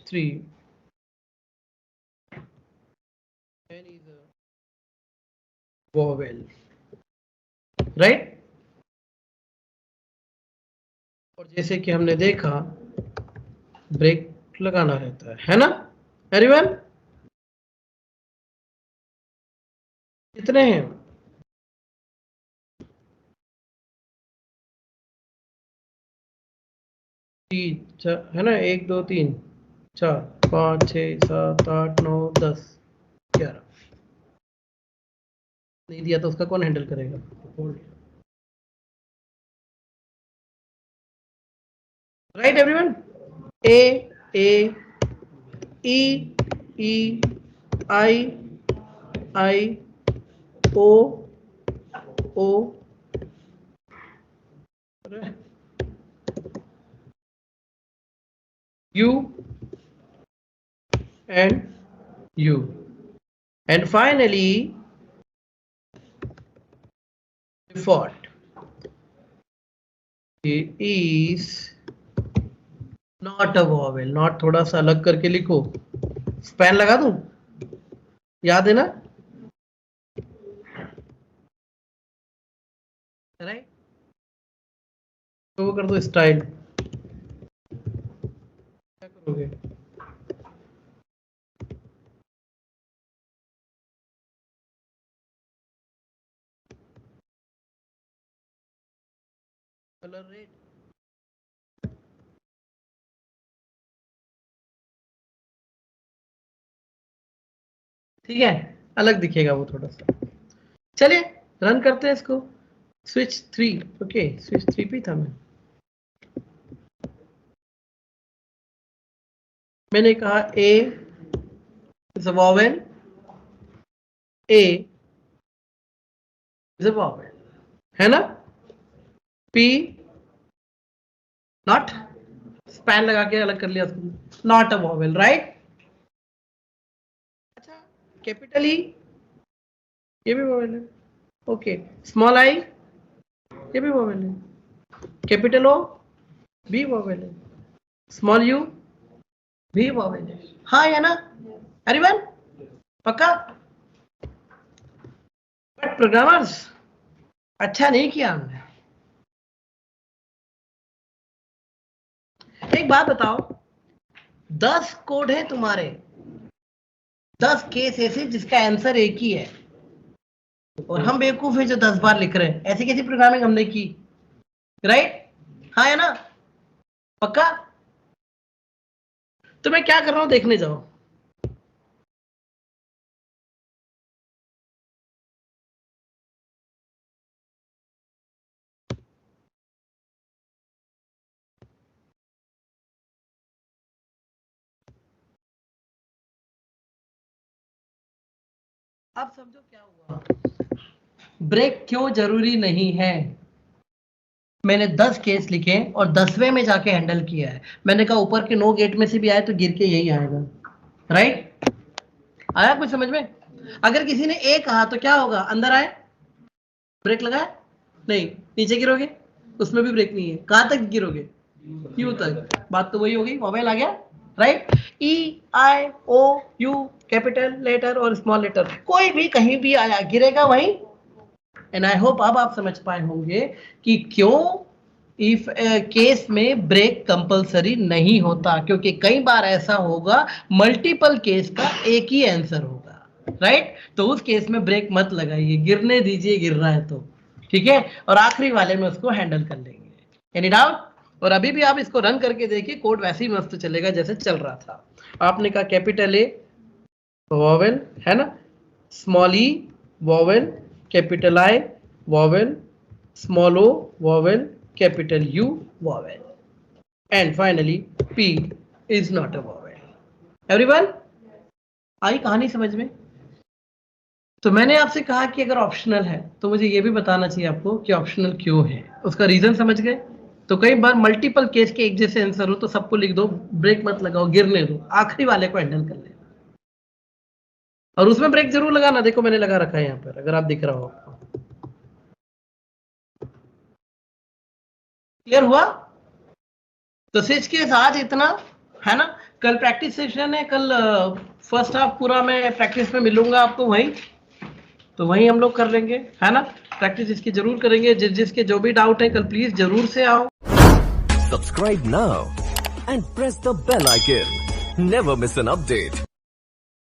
Speaker 2: 3 n is a vowel, right. और जैसे कि हमने देखा ब्रेक लगाना रहता है ना एवरीवन। कितने हैं, है ना, 1 2 3 4 5 6 7 8 9 10 11। नहीं दिया तो उसका कौन हैंडल करेगा, right everyone. A E E I I O O U and U, and finally default is not a vowel, not थोड़ा सा अलग करके लिखो, स्पैन लगा दूं, याद है ना, राइट। तो वो कर दो स्टाइल, क्या करोगे, कलर रेड, ठीक है, अलग दिखेगा वो थोड़ा सा। चलिए रन करते हैं इसको, स्विच 3, ओके स्विच 3 पे था मैंने कहा A is a vowel, A is a vowel, है ना। पी नॉट, स्पैन लगा के अलग कर लिया उसको, नॉट अ वोवेल, राइट। अच्छा, कैपिटल ई ये भी वोवेल है, ओके। स्मॉल आई ये भी वोवेल है, कैपिटल ओ भी वोवेल है, स्मॉल यू भी वोवेल है, हाँ या ना एवरीवन, पक्का। बट प्रोग्रामर्स अच्छा नहीं किया हमने। एक बात बताओ, 10 कोड है तुम्हारे, 10 केस ऐसे जिसका आंसर एक ही है, और हम बेवकूफ है जो 10 बार लिख रहे हैं। ऐसी कैसी प्रोग्रामिंग हमने की, राइट? हाँ है ना? पक्का? तो मैं क्या कर रहा हूं देखने जाओ। अब समझो क्या हुआ, ब्रेक क्यों जरूरी नहीं है। मैंने 10 केस लिखे और 10वें में जाके हैंडल किया है। मैंने कहा ऊपर के 9 गेट में से भी आए तो गिर के यही आएगा, राइट? आया कुछ समझ में? अगर किसी ने ए कहा तो क्या होगा, अंदर आए, ब्रेक लगाए, नहीं, नीचे गिरोगे, उसमें भी ब्रेक नहीं है, कहां तक गिरोगे, यू तक। बात तो वही हो गई, मोबाइल आ गया, right? E I O U, capital letter और स्मॉल लेटर, कोई भी कहीं भी आया गिरेगा वहीं। एंड आई होप अब आप समझ पाए होंगे कि क्यों इफ केस में ब्रेक कंपलसरी नहीं होता, क्योंकि कई बार ऐसा होगा मल्टीपल केस का एक ही आंसर होगा, राइट? तो उस केस में ब्रेक मत लगाइए, गिरने दीजिए, गिर रहा है तो, ठीक है? और आखिरी वाले में उसको हैंडल कर लेंगे। Any doubt? और अभी भी आप इसको रन करके देखिए, कोड वैसे ही मस्त चलेगा जैसे चल रहा था। आपने कहा कैपिटल ए वॉवेल, है ना, small E vowel, capital I vowel, small O vowel, capital U vowel, and finally P is not a vowel. Everyone, आई कहानी समझ में? तो मैंने आपसे कहा कि अगर ऑप्शनल है तो मुझे ये भी बताना चाहिए आपको कि ऑप्शनल क्यों है, उसका रीजन समझ गए? तो कई बार मल्टीपल केस के एक जैसे आंसर हो तो सबको लिख दो, ब्रेक मत लगाओ, गिरने दो, आखिरी वाले को हैंडल कर लेना, और उसमें ब्रेक जरूर लगाना। देखो मैंने लगा रखा है यहाँ पर, अगर आप दिख रहा हो आपको। क्लियर हुआ? तो स्विच केस आज इतना, है ना? कल प्रैक्टिस सेशन है, कल फर्स्ट हाफ पूरा मैं प्रैक्टिस में मिलूंगा आपको वहीं, तो वहीं हम लोग कर लेंगे, है ना? प्रैक्टिस इसकी जरूर करेंगे। जिसके जो भी डाउट है कल प्लीज जरूर से आओ।
Speaker 1: Subscribe now and press the bell icon. Never miss an update.